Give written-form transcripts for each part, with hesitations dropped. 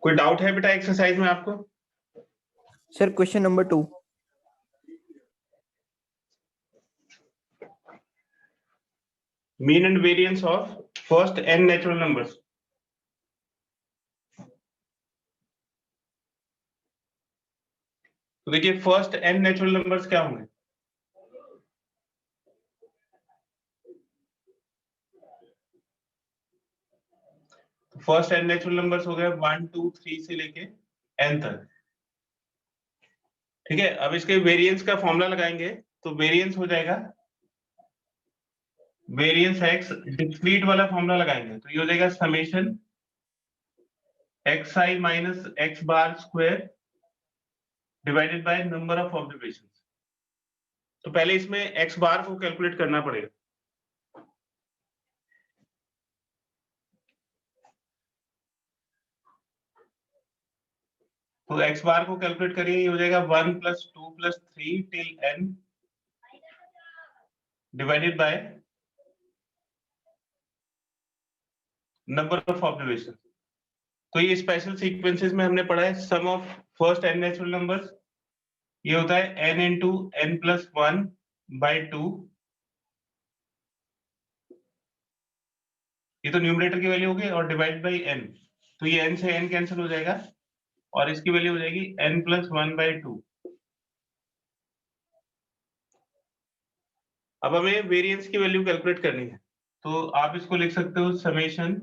कोई डाउट है बेटा एक्सरसाइज में आपको? Sir question number 2। Mean and variance of first n natural numbers. तो देखिए फर्स्ट n नेचुरल नंबर्स क्या होंगे? फर्स्ट n नेचुरल नंबर्स हो गए 1 2 3 से लेके n तक। ठीक है, अब इसके वेरिएंस का फॉर्मूला लगाएंगे तो वेरिएंस हो जाएगा वेरिएंस x, डिस्क्रीट वाला फॉर्मूला लगाएंगे तो ये हो जाएगा summation xi minus x bar square divided by number of observations. तो पहले इसमें x बार को कैलकुलेट करना पड़ेगा। तो x बार को कैलकुलेट करिए, ये हो जाएगा 1 + 2 + 3 till n divided by number of observation. तो ये स्पेशल सीक्वेंसेस में हमने पढ़ा है sum of first n natural numbers, ये होता है n × n + 1/2। ये तो न्यूमरेटर की वैल्यू होगी और डिवाइड बाय n, तो ये n से n कैंसिल हो जाएगा और इसकी वैल्यू हो जाएगी n + 1/2। अब हमें वेरिएंस की वैल्यू कैलकुलेट करनी है तो आप इसको लिख सकते हो समेशन,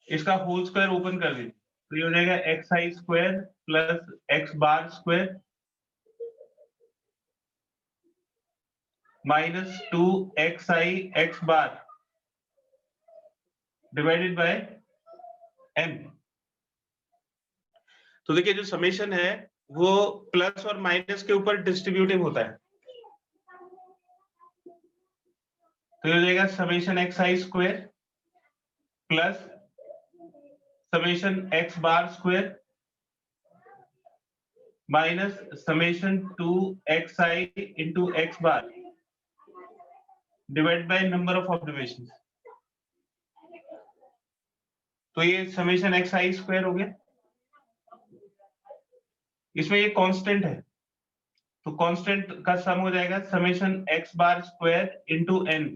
इसका होल स्क्वायर ओपन कर दीजिए तो ये हो जाएगा xi² + x bar square minus 2xi x bar divided by n। तो देखिए जो समेशन है वो प्लस और माइनस के ऊपर डिस्ट्रीब्यूटिव होता है, तो ये हो जाएगा summation xi² plus summation x bar square minus summation 2xi × x bar divide by number of observations. तो ये समेशन xi² हो गया। इसमें ये कांस्टेंट है तो कांस्टेंट का सम हो जाएगा summation x bar square × n।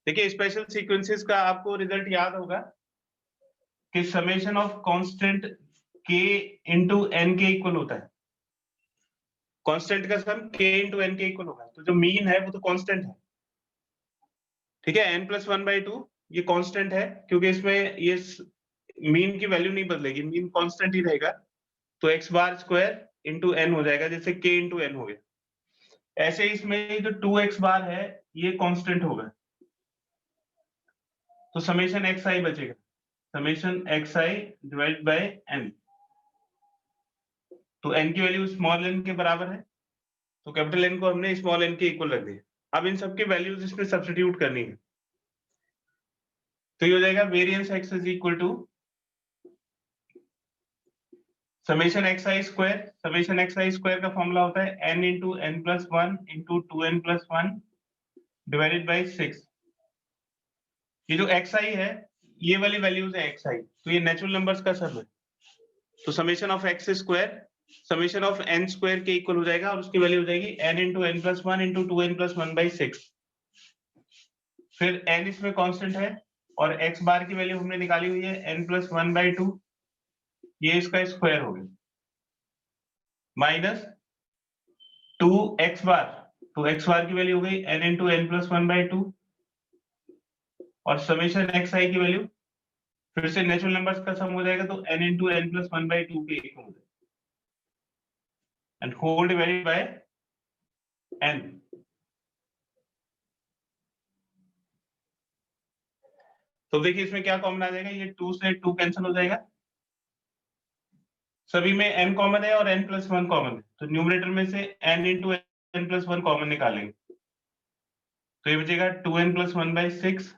देखिए स्पेशल सीक्वेंसेस का आपको रिजल्ट याद होगा कि summation of constant k × n के इक्वल होता है। कांस्टेंट का सम k × n के इक्वल होगा, तो जो मीन है वो तो कांस्टेंट है। ठीक है, n + 1/2 ये कांस्टेंट है क्योंकि इसमें ये मीन की वैल्यू नहीं बदलेगी, मीन कांस्टेंट ही रहेगा, तो x बार स्क्वायर × n हो जाएगा, जैसे k × n हो गया। ऐसे इसमें जो 2x बार है ये कांस्टेंट होगा, तो समेशन xi बचेगा, summation xi divide by n। तो n की वैल्यू स्मॉल n के बराबर है तो कैपिटल N को हमने स्मॉल n के इक्वल रख दिया। अब इन सबकी वैल्यूज इसमें सब्स्टिट्यूट करनी है तो ये हो जाएगा variance x = summation xi²। Summation xi² का फॉर्मूला होता है n × n + 1 × 2n + 1 divided by 6। ये जो xi है ये वाली वैल्यूज है xi, तो ये नेचुरल नंबर्स का सम है, तो summation of x² summation of n² के इक्वल हो जाएगा और उसकी वैल्यू हो जाएगी n × n + 1 × 2n + 1/6। फिर n इसमें कांस्टेंट है और x बार की वैल्यू हमने निकाली हुई है n + 1/2, ये इसका स्क्वायर हो गया माइनस 2x बार, तो x बार की वैल्यू हो गई n × n + 1/2 और समेशन xi की वैल्यू फिर से नेचुरल नंबर्स का सम हो जाएगा तो n इंटू एन प्लस 1/2 के इक्वल हो जाएगा and whole divided by n। तो देखिए इसमें क्या कॉमन आ जाएगा, ये 2 से 2 कैंसिल हो जाएगा, सभी में n कॉमन है और n प्लस 1 कॉमन है, तो न्यूमरेटर में से n into n plus 1 common निकालेंगे तो ये बचेगा 2n plus 1/6।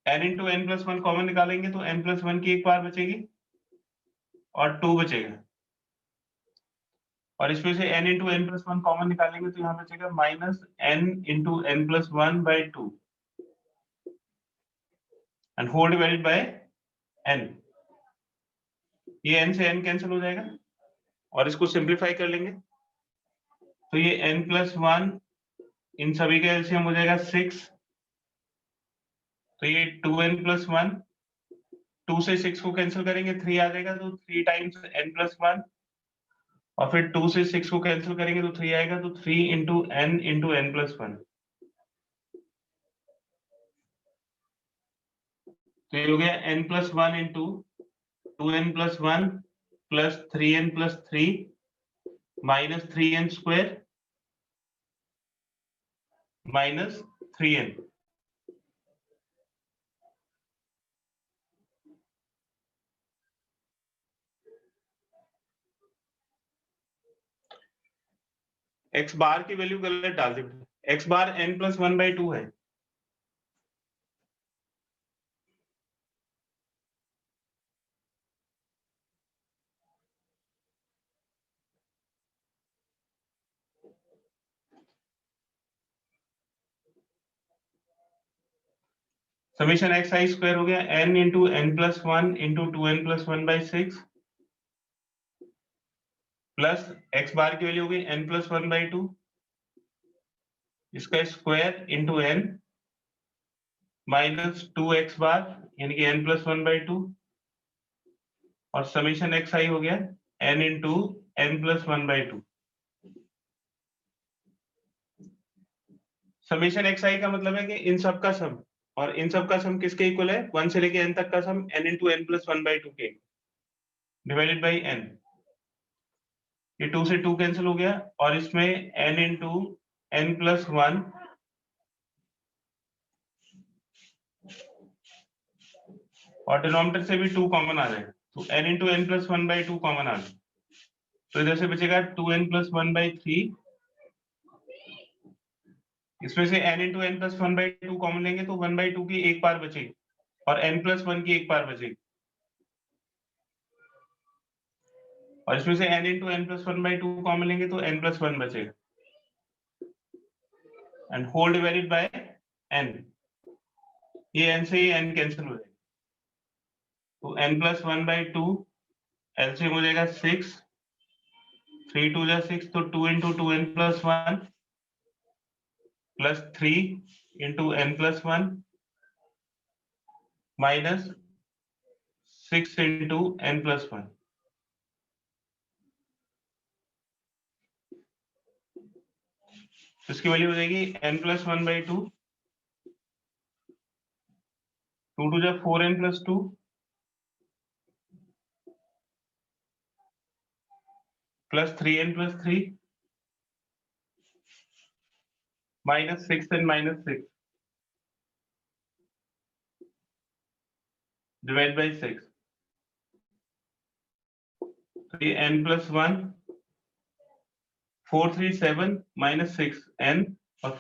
n into n plus 1 common निकालेंगे तो n प्लस 1 की एक बार बचेगी और 2 बचेगा, और इसमें से n into n plus 1 common निकालेंगे तो यहाँ बचेगा minus n into n plus 1/2 and whole divided by n। ये n से n कैंसिल हो जाएगा और इसको सिंप्लीफाई कर लेंगे तो ये n प्लस 1 इन सभी का एलसीएम हो जाएगा 6, तो ये 2n प्लस 1, 2 से 6 को कैंसिल करेंगे 3 आ जाएगा तो 3 टाइम्स n प्लस 1, और फिर 2 से 6 को कैंसिल करेंगे तो 3 आएगा तो 3 इंटू एन प्लस 1, तो ये हो गया n plus 1 into 2n plus 1 plus 3n plus 3 minus 3n square minus 3n। x bar की वैल्यू गलत डाल दी, x बार n प्लस 1/2 है, समीशन एक्स आई स्क्वायर हो गया n into n plus 1 into 2n plus 1/6 plus x bar की value हो गई n प्लस 1/2, इसका square into n minus 2x bar यानी कि n प्लस 1/2 और समीशन एक्स आई हो गया n into n plus 1/2। Summation x i का मतलब है कि इन सब का सम, और इन सब का सम किसके इक्वल है, 1 से लेके n तक का सम n इंटू एन प्लस 1/2 के डिवाइडेड बाई n। ये 2 से 2 कैंसिल हो गया और इसमें n इंटू एन प्लस 1 और डिनोमिनेटर से भी 2 कॉमन आ जाएगा तो n into n plus 1/2 common आ गया, तो इधर से बचेगा 2n प्लस 1/3, इसमें से n into n plus 1/2 common लेंगे तो 1/2 की एक बार बचेगी और n प्लस 1 की एक बार बचेगी, और इसमें से n into n plus 1/2 common लेंगे तो n प्लस 1 बचेगा and whole divided by n। ये n से ये n कैंसिल हो जाएगा तो n प्लस 1/2 एलसीएम हो जाएगा 6, 3 2 जा 6 तो 2 into 2n plus 1 plus 3 into n plus 1 minus 6 into n plus 1। इसकी वैल्यू हो जाएगी n प्लस 1/2, 2 2 जा 4n plus 2 plus 3n plus 3 minus 6n minus 6 divide by 6, तो ये n प्लस 1 4 3 7 माइनस 6n और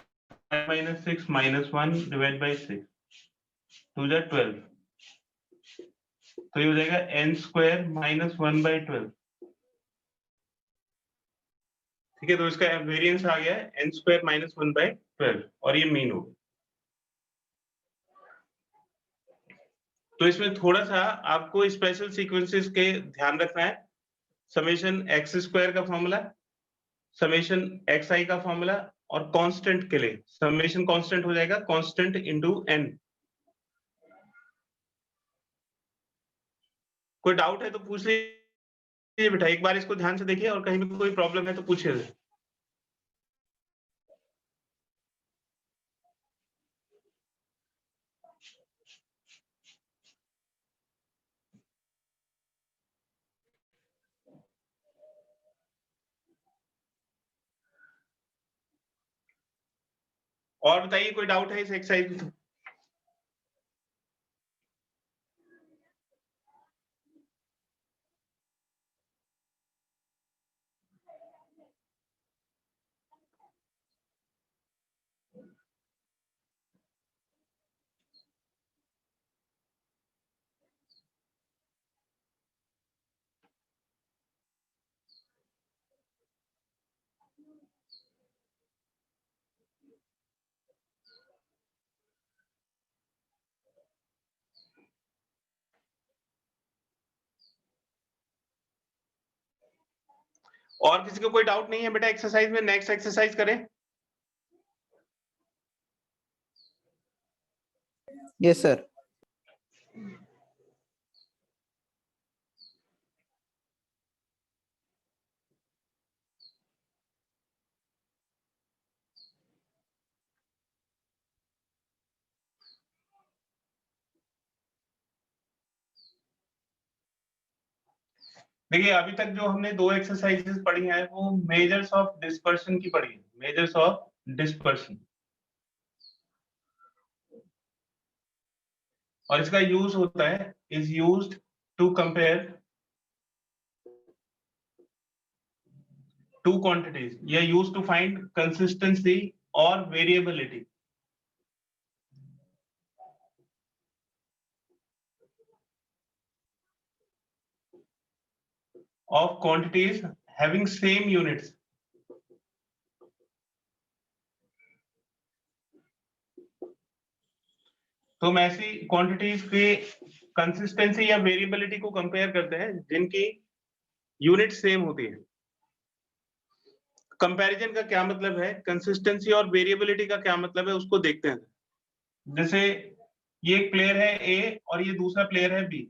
5 माइनस 6 माइनस 1 डिवाइड बाई 6, 2 जा 12, तो ये हो जाएगा n स्क्वायर माइनस 1/12। ठीक है, तो इसका वेरिएंस आ गया है n स्क्वायर माइनस 1/12 और ये मीन होगा। तो इसमें थोड़ा सा आपको स्पेशल सीक्वेंसेस के ध्यान रखना है, समेशन एक्स स्क्वायर का फॉर्मूला, समेशन एक्स आई का फॉर्मूला और कांस्टेंट के लिए समेशन कांस्टेंट हो जाएगा कांस्टेंट इनटू n। कोई डाउट है तो पूछ लीजिए बेटा, एक बार इसको ध्यान से देखिए और कहीं भी कोई प्रॉब्लम है तो पूछिए। और बताइए कोई डाउट है इस एक्सरसाइज में? और किसी को कोई डाउट नहीं है बेटा एक्सरसाइज में? नेक्स्ट एक्सरसाइज करें? Yes, sir. देखिए अभी तक जो हमने दो एक्सरसाइजेस पढ़ी हैं वो मेजर्स ऑफ डिस्पर्शन की पढ़ी है, मेजर्स ऑफ डिस्पर्शन। और इसका यूज होता है, is used to compare two quantities, या यूज टू फाइंड कंसिस्टेंसी और variability of quantities having same units. तो हम ऐसी क्वांटिटीज के कंसिस्टेंसी या वेरिएबिलिटी को कंपेयर करते हैं जिनकी यूनिट सेम होती है। कंपैरिजन का क्या मतलब है, कंसिस्टेंसी और वेरिएबिलिटी का क्या मतलब है, उसको देखते हैं। जैसे ये एक प्लेयर है ए और ये दूसरा प्लेयर है बी,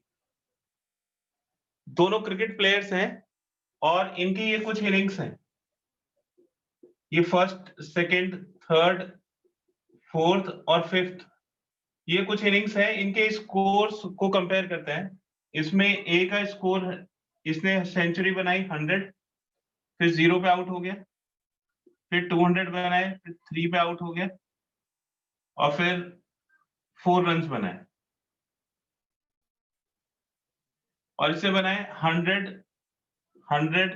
दोनों क्रिकेट प्लेयर्स हैं और इनकी ये कुछ इनिंग्स हैं, ये फर्स्ट, सेकंड, थर्ड, फोर्थ और फिफ्थ, ये कुछ इनिंग्स है, इनके स्कोर्स को कंपेयर करते हैं। इसमें ए का स्कोर, इसने सेंचुरी बनाई 100, फिर 0 पे आउट हो गया, फिर 200 बनाए, फिर 3 पे आउट हो गया और फिर 4 रन्स बनाए, और इससे बनाए 100, 100,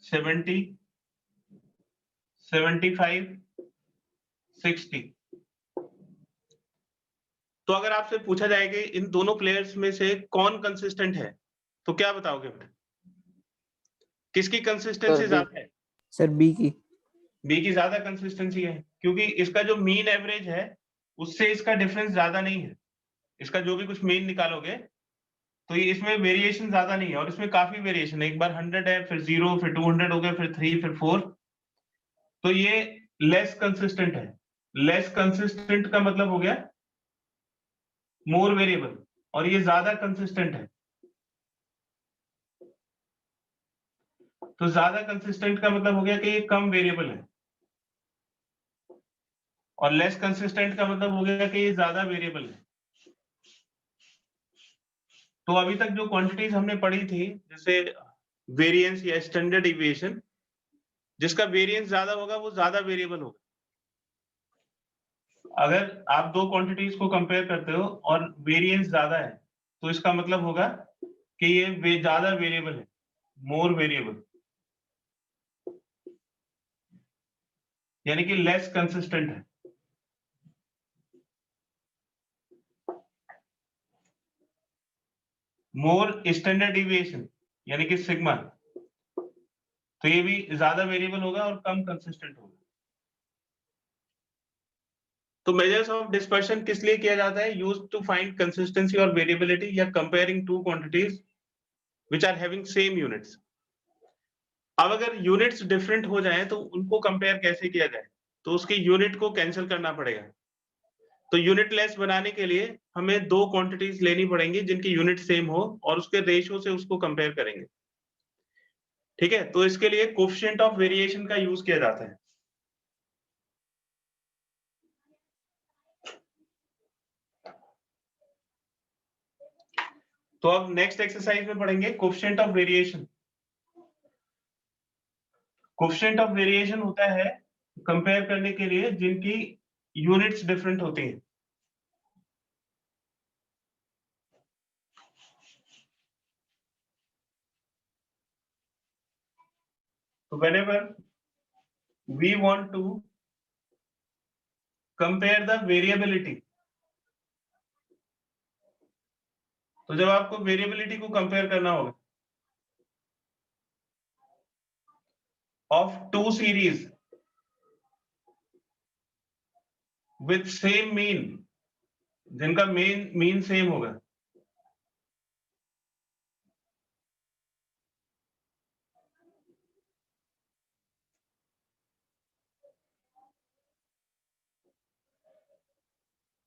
70, 75, 60। तो अगर आपसे पूछा जाए कि इन दोनों प्लेयर्स में से कौन कंसिस्टेंट है, तो क्या बताओगे? किसकी कंसिस्टेंसी ज्यादा है? Sir, B की. बी की ज्यादा कंसिस्टेंसी है, क्योंकि इसका जो मीन एवरेज है उससे इसका डिफरेंस ज्यादा नहीं है। इसका जो भी कुछ मीन निकालोगे तो ये इसमें वेरिएशन ज्यादा नहीं है, और इसमें काफी वेरिएशन है, एक बार 100 है, फिर 0, फिर 200 हो गया, फिर 3, फिर 4। तो ये लेस कंसिस्टेंट है। लेस कंसिस्टेंट का मतलब हो गया मोर वेरिएबल, और ये ज्यादा कंसिस्टेंट है। तो ज्यादा कंसिस्टेंट का मतलब हो गया कि ये कम वेरिएबल है, और लेस कंसिस्टेंट का मतलब हो गया कि ये ज्यादा वेरिएबल है। तो अभी तक जो क्वांटिटीज हमने पढ़ी थी, जैसे वेरिएंस या स्टैंडर्ड डिविएशन, जिसका वेरिएंस ज्यादा होगा वो ज्यादा वेरिएबल होगा। अगर आप दो क्वांटिटीज को कंपेयर करते हो और वेरिएंस ज्यादा है, तो इसका मतलब होगा कि ये ज्यादा वेरिएबल है, मोर वेरिएबल, यानी कि लेस कंसिस्टेंट है। मोर स्टैंडर्ड डिविएशन यानी कि सिग्मा, तो ये भी ज्यादा वेरिएबल होगा और कम कंसिस्टेंट होगा। तो मेजर्स ऑफ डिस्पर्शन किस लिए किया जाता है? यूज टू फाइंड कंसिस्टेंसी और वेरिएबिलिटी या comparing two quantities which are having same units. अब अगर यूनिट्स डिफरेंट हो जाए तो उनको कंपेयर कैसे किया जाए? तो उसकी यूनिट को कैंसिल करना पड़ेगा। तो यूनिट लेस बनाने के लिए हमें दो क्वांटिटीज लेनी पड़ेंगी जिनकी यूनिट सेम हो, और उसके रेशियो से उसको कंपेयर करेंगे। ठीक है, तो इसके लिए कोएफिशिएंट ऑफ वेरिएशन का यूज किया जाता है। तो अब नेक्स्ट एक्सरसाइज में पढ़ेंगे coefficient of variation. Coefficient of variation होता है कंपेयर करने के लिए जिनकी यूनिट्स डिफरेंट होती हैं। तो whenever we want to compare the variability, तो जब आपको वेरिएबिलिटी को कंपेयर करना होगा of two series with same mean, जिनका मीन सेम होगा,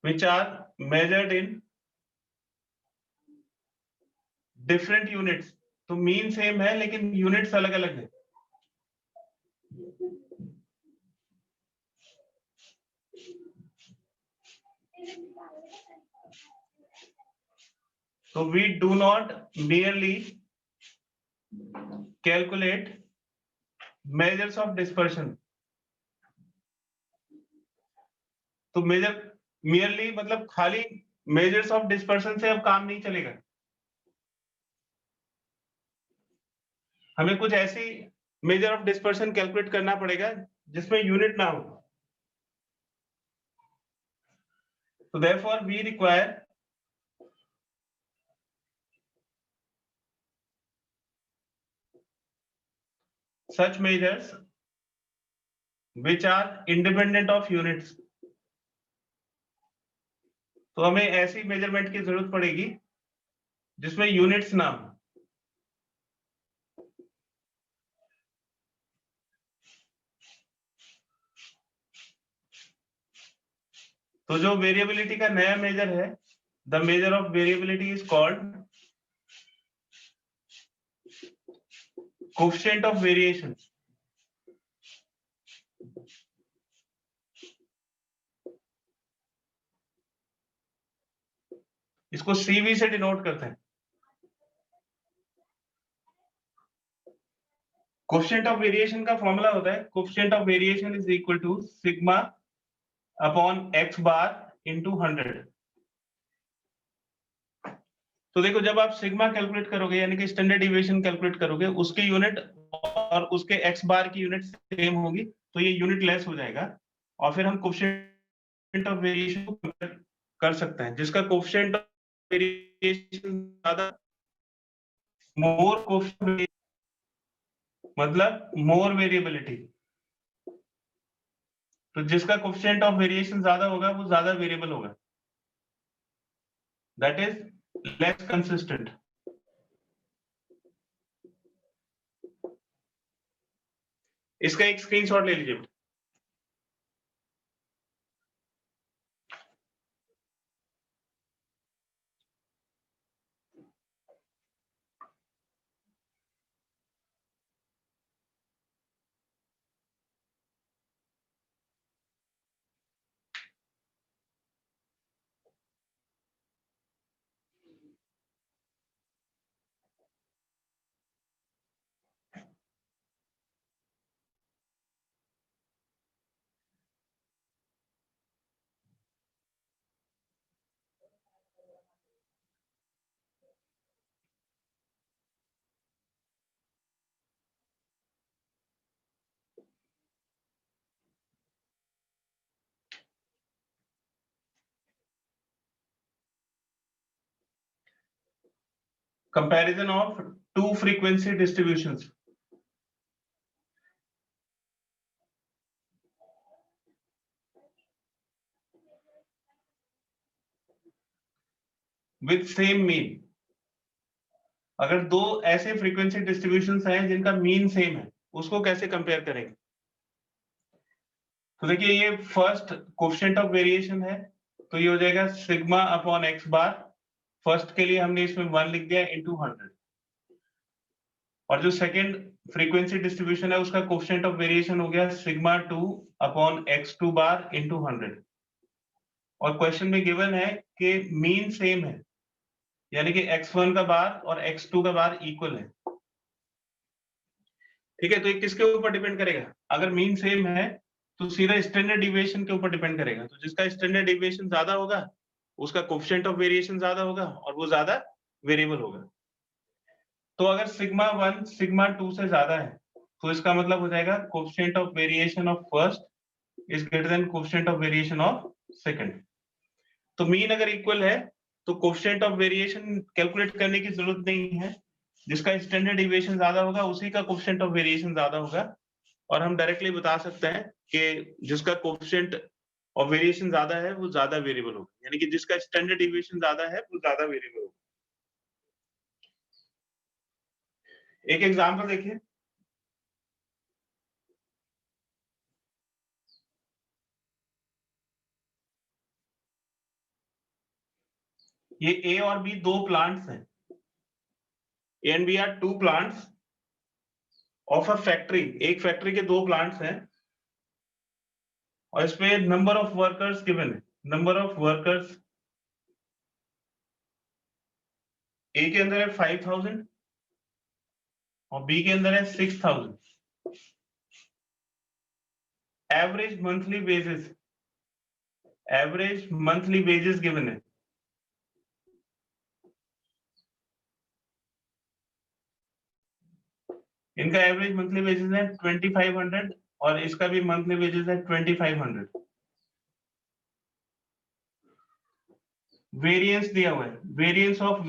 which are measured in different units, तो मीन सेम है लेकिन यूनिट्स अलग अलग है। So we do not merely calculate measures of dispersion, तो मेजर merely मतलब खाली measures of dispersion से अब काम नहीं चलेगा, हमें कुछ ऐसी मेजर ऑफ डिस्पर्शन कैलकुलेट करना पड़ेगा जिसमें यूनिट ना हो। So therefore we require such measures which are independent of units, तो हमें ऐसी मेजरमेंट की जरूरत पड़ेगी जिसमें यूनिट्स ना हो। तो जो वेरिएबिलिटी का नया मेजर है, the measure of variability is called coefficient of variation. इसको CV से डिनोट करते हैं। कोएफिशिएंट ऑफ वेरिएशन का फॉर्मूला होता है coefficient of variation is equal to sigma upon x bar into 100। तो देखो जब आप सिग्मा कैलकुलेट करोगे यानी कि स्टैंडर्ड डिविएशन कैलकुलेट करोगे, उसकी यूनिट और उसके x बार की यूनिट सेम होगी, तो ये यूनिट लेस हो जाएगा और फिर हम कोएफिशिएंट ऑफ वेरिएशन को कंपेयर कर सकते हैं, जिसका कोएफिशिएंट ऑफ वेरिएशन ज्यादा, मोर कोएफिशिएंट मतलब मोर वेरिएबिलिटी, तो जिसका कोएफिशिएंट ऑफ वेरिएशन ज्यादा होगा वो ज्यादा वेरिएबल होगा, दैट इज लेस कंसिस्टेंट। इसका एक स्क्रीनशॉट ले लीजिए। Comparison of two frequency distributions. With same mean. अगर दो ऐसे फ्रीक्वेंसी डिस्ट्रीब्यूशंस हैं जिनका मीन सेम है, उसको कैसे कंपेयर करेंगे? तो देखिए ये फर्स्ट कोएफिशिएंट ऑफ वेरिएशन है, तो ये हो जाएगा सिग्मा अपॉन x बार। फर्स्ट के लिए हमने इसमें 1 लिख दिया इनटू 100, और जो सेकंड फ्रीक्वेंसी डिस्ट्रीब्यूशन है उसका कोएफिशिएंट ऑफ वेरिएशन हो गया सिग्मा 2 अपॉन x2 बार इनटू 100। और क्वेश्चन में गिवन है कि मीन सेम है, यानी कि x1 का बार और x2 का बार इक्वल है। ठीक है, तो ये किसके ऊपर डिपेंड करेगा? अगर मीन सेम है तो सीधा स्टैंडर्ड डिविएशन के ऊपर डिपेंड करेगा। तो जिसका स्टैंडर्ड डिविएशन ज्यादा होगा उसका कोएफिशिएंट ऑफ वेरिएशन ज्यादा होगा और वो ज्यादा वेरिएबल होगा। तो अगर सिग्मा 1 सिग्मा 2 से ज्यादा है तो इसका मतलब हो जाएगा coefficient of variation of first is greater than coefficient of variation of second. तो मीन अगर इक्वल है तो कोएफिशिएंट ऑफ वेरिएशन कैलकुलेट करने की जरूरत नहीं है। जिसका स्टैंडर्ड डिविएशन ज्यादा होगा उसी का कोएफिशिएंट ऑफ वेरिएशन ज्यादा होगा और हम डायरेक्टली बता सकते हैं कि जिसका कोएफिशिएंट ऑफ वेरिएशन ज्यादा है वो ज्यादा वेरिएबल होगा, यानी कि जिसका स्टैंडर्ड डिविएशन ज्यादा है वो ज्यादा वेरिएबल होगा। एक एग्जांपल देखिए, ये ए और बी दो प्लांट्स हैं। A and B are two plants of a factory. एक फैक्ट्री के दो प्लांट्स हैं और इसमें नंबर ऑफ वर्कर्स गिवन है। नंबर ऑफ वर्कर्स ए के अंदर है 5000 और बी के अंदर है 6000। एवरेज मंथली वेजेस गिवन है। इनका एवरेज मंथली वेजेस है 2500 और इसका भी मंथली वेजेस है 2500। वेरिएंस दिया हुआ है, वेरिएंस ऑफ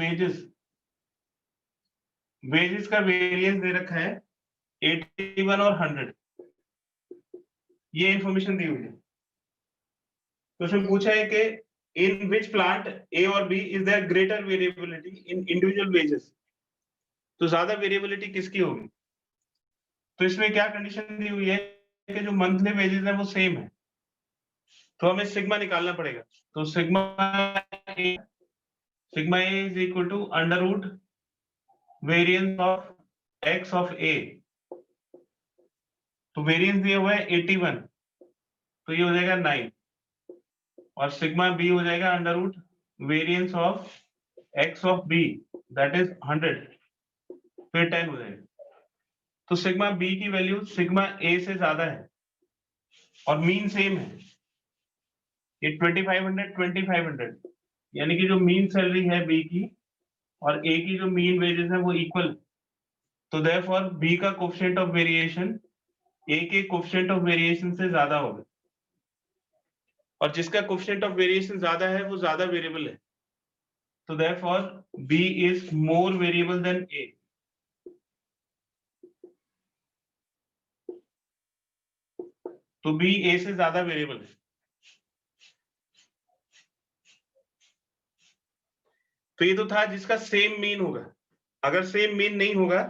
वेजेस का वेरिएंस दे रखा है 81 और 100। ये इंफॉर्मेशन दी हुई है। तो इसमें पूछा है कि इन विच प्लांट ए और B is there greater variability in individual wages. तो ज्यादा वेरिएबिलिटी किसकी होगी? तो इसमें क्या कंडीशन दी हुई है कि जो मंथली वेजेस है वो सेम है, तो हमें सिग्मा निकालना पड़ेगा। तो sigma A is equal to under root variance of x of A. तो वेरिएंस दिया हुआ है 81, तो ये हो जाएगा 9 और सिग्मा बी हो जाएगा under root variance of x of B that is 100, फिर 10 हो जाएगा। तो सिग्मा बी की वैल्यू सिग्मा ए से ज्यादा है और मीन सेम है, ये 2500 यानी कि जो मीन सैलरी है बी की और ए की जो मीन वेजेस है वो इक्वल। तो देयरफॉर बी का कोएफिशिएंट ऑफ वेरिएशन ए के कोएफिशिएंट ऑफ वेरिएशन से ज्यादा होगा और जिसका कोएफिशिएंट ऑफ वेरिएशन ज्यादा है वो ज्यादा वेरिएबल है। तो therefore B is more variable than A. तो बी ए से ज्यादा वेरिएबल है। तो ये तो था जिसका सेम मीन होगा। अगर सेम मीन नहीं होगा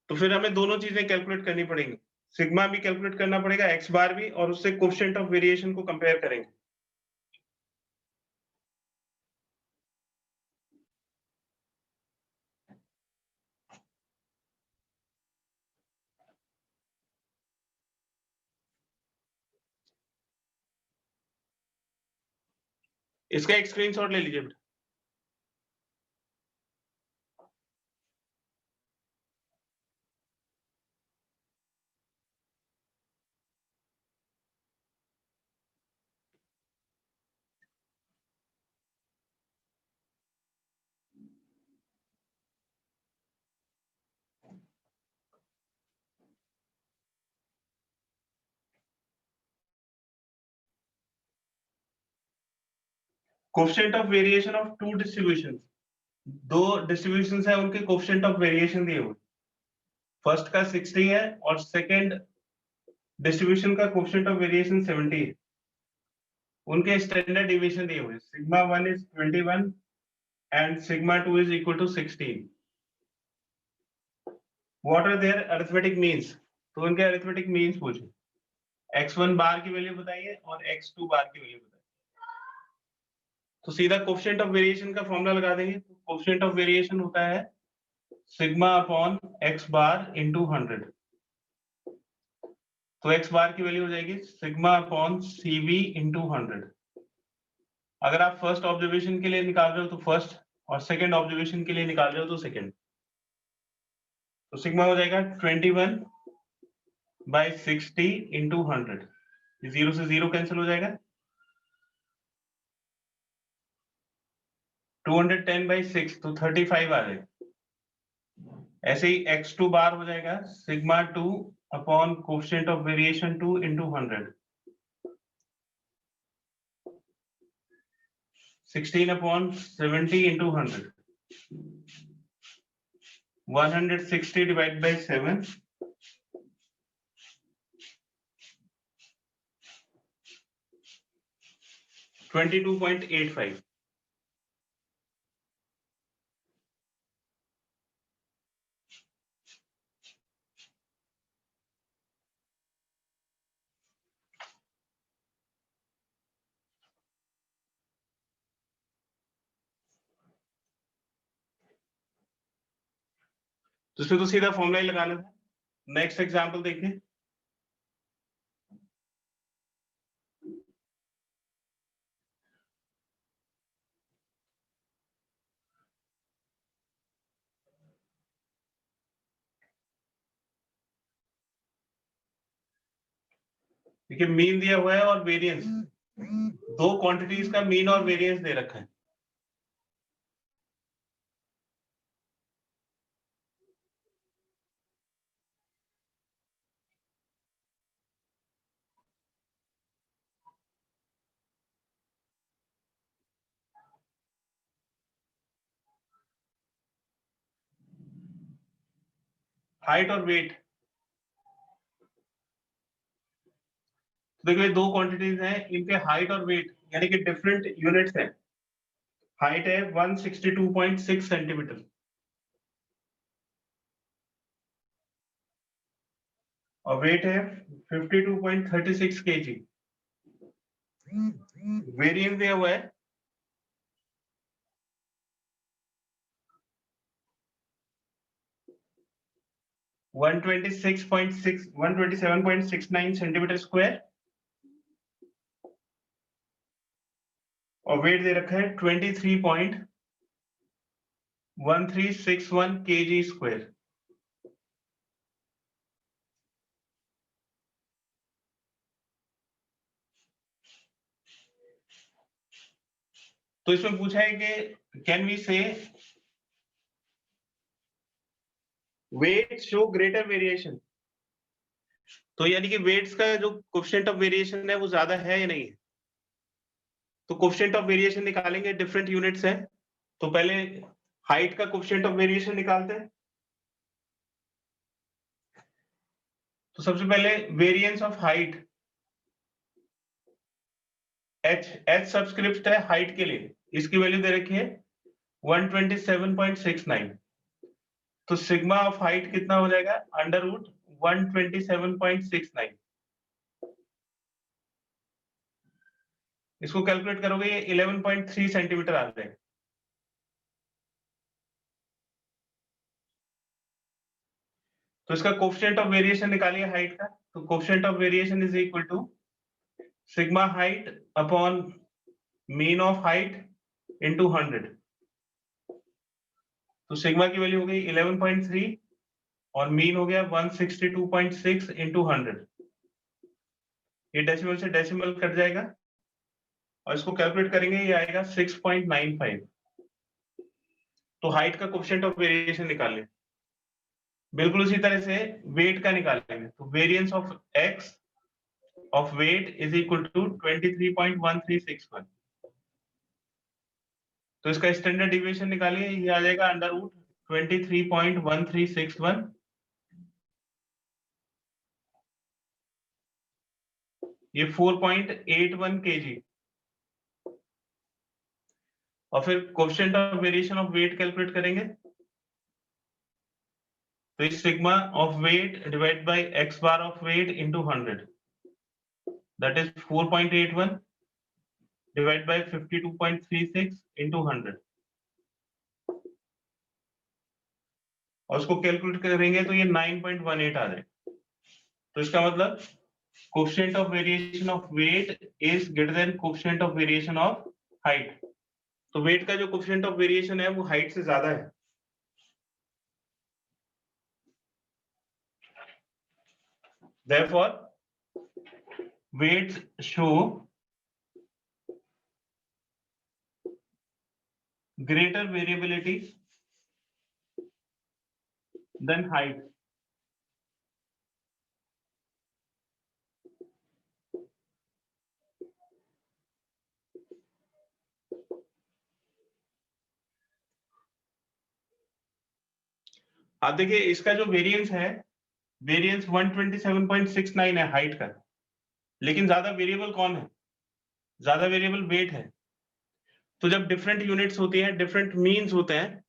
तो फिर हमें दोनों चीजें कैलकुलेट करनी पड़ेंगी, सिग्मा भी कैलकुलेट करना पड़ेगा, एक्स बार भी, और उससे कोएफिशिएंट ऑफ वेरिएशन को कंपेयर करेंगे। इसका एक स्क्रीनशॉट ले लीजिए बेटा। Coefficient of variation of two distributions, दो डिस्ट्रीब्यूशंस है उनके कोएफिशिएंट ऑफ वेरिएशन दिए हुए। फर्स्ट का 60 है और सेकंड डिस्ट्रीब्यूशन का कोएफिशिएंट ऑफ वेरिएशन 70 है। उनके स्टैंडर्ड डिविएशन दिए हुए, sigma 1 is 21 and sigma 2 is equal to 16। What are their arithmetic means? तो उनके अरिथमेटिक मीन्स पूछे, x1 बार की वैल्यू बताइए और x2 बार की वैल्यू बताइए। तो सीधा कोएफिशिएंट ऑफ वेरिएशन का फॉर्मूला लगा देंगे। तो कोएफिशिएंट ऑफ वेरिएशन होता है sigma upon x bar into 100। तो x बार की वैल्यू हो जाएगी सिग्मा अपॉन cv इंटू 100। अगर आप फर्स्ट ऑब्जर्वेशन के लिए निकाल रहे हो तो फर्स्ट और सेकंड ऑब्जर्वेशन के लिए निकाल रहे हो तो सेकंड। तो सिग्मा हो जाएगा 21 बाय 60 इंटू 100, 0 से 0 कैंसिल हो जाएगा, 210 बाई 6 तो 35 आ जाएगा। ऐसे ही x2 बार हो जाएगा sigma 2 upon coefficient of variation 2 into 100, 16 upon 70 into 100, 160 divide by 7, 22.85। तो इसमें तो सीधा फॉर्मूला ही लगाना था। नेक्स्ट एग्जांपल देखिए, देखिए मीन दिया हुआ है और वेरिएंस, दो क्वांटिटीज का मीन और वेरिएंस दे रखा है। हाइट और वेट, देखिए दो क्वांटिटीज हैं, इनके हाइट और वेट यानी कि डिफरेंट यूनिट्स हैं। हाइट है 162.6 सेंटीमीटर और वेट है 52.36 केजी। वेरिएंस दिया हुआ है 127.69 सेंटीमीटर स्क्वायर और वेट दे रखा है 23.1361 केजी स्क्वायर। तो इसमें पूछा है कि कैन वी से वेट शो ग्रेटर वेरिएशन, तो यानी कि वेट्स का जो कोएफिशिएंट ऑफ वेरिएशन है वो ज्यादा है या नहीं है। तो कोएफिशिएंट ऑफ वेरिएशन निकालेंगे, डिफरेंट यूनिट्स है। तो पहले हाइट का कोएफिशिएंट ऑफ वेरिएशन निकालते हैं। तो सबसे पहले variance of height, h subscript है हाइट के लिए, इसकी वैल्यू दे रखी है 127.69। तो सिग्मा ऑफ हाइट कितना हो जाएगा, अंडर रूट 127.69। इसको कैलकुलेट करोगे ये 11.3 सेंटीमीटर आ जाएगा। तो इसका कोएफिशिएंट ऑफ वेरिएशन निकालिए हाइट का। तो coefficient of variation is equal to sigma height upon mean of height into 100। तो सिग्मा की वैल्यू हो गई 11.3 और मीन हो गया 162.6 इंटू 100। ये डेसिमल से डेसिमल कट जाएगा और इसको कैलकुलेट करेंगे, ये आएगा 6.95। तो हाइट का कोएफिशिएंट ऑफ वेरिएशन निकाल लें। बिल्कुल उसी तरह से वेट का निकालेंगे। तो variance of x of weight is equal to 23.1361। तो इसका स्टैंडर्ड डिविएशन निकालिए, ये आ जाएगा अंडर रूट 23.1361। ये 4.81 केजी। और फिर coefficient of variation of weight calculate करेंगे। तो इस sigma of weight divide by x bar of weight into 100, that is 4.81 divide by 52.36 into 100। और उसको कैलकुलेट करेंगे तो ये 9.18 आ जाएगा। तो इसका मतलब coefficient of variation of weight is greater than coefficient of variation of height. तो वेट का जो कोएफिशिएंट ऑफ वेरिएशन है वो हाइट से ज्यादा है। Therefore, weights show greater variability than height. आप देखिए इसका जो वेरिएंस है, वेरिएंस 127.69 है हाइट का, लेकिन ज्यादा वेरिएबल कौन है? ज्यादा वेरिएबल वेट है। तो जब डिफरेंट यूनिट्स होती हैं, डिफरेंट मीन्स होते हैं,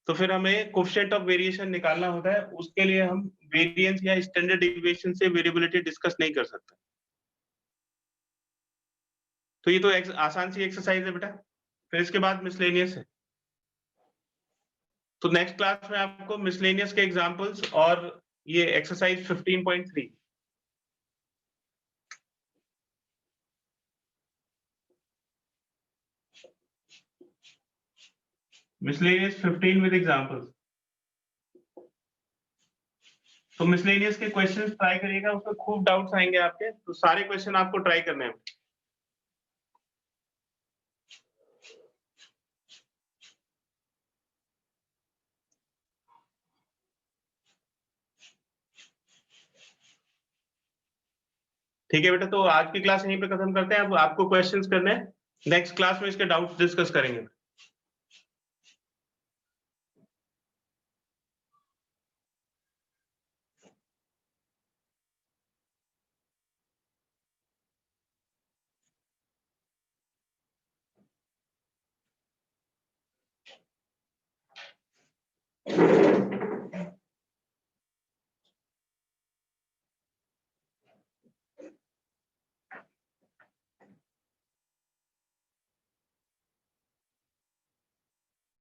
तो फिर हमें कोएफिशिएंट ऑफ वेरिएशन निकालना होता है। उसके लिए हम वेरिएंस या स्टैंडर्ड डेविएशन से वेरिएबिलिटी डिस्कस नहीं कर सकते। तो ये तो आसान सी एक्सरसाइज है बेटा। फिर इसके बाद मिसलेनियस है। तो नेक्स्ट क्लास में आपको मिसलेनियस के एग्जांपल्स और ये एक्सरसाइज 15.3 मिसलेनियस 15 विद एग्जांपल्स। तो मिसलेनियस के क्वेश्चंस ट्राई करिएगा, उसमें खूब डाउट्स आएंगे आपके, तो सारे क्वेश्चन आपको ट्राई करने हैं। ठीक है बेटा, तो आज की क्लास यहीं पे खत्म करते हैं। अब आपको क्वेश्चंस करने हैं, नेक्स्ट क्लास में इसके डाउट्स डिस्कस करेंगे।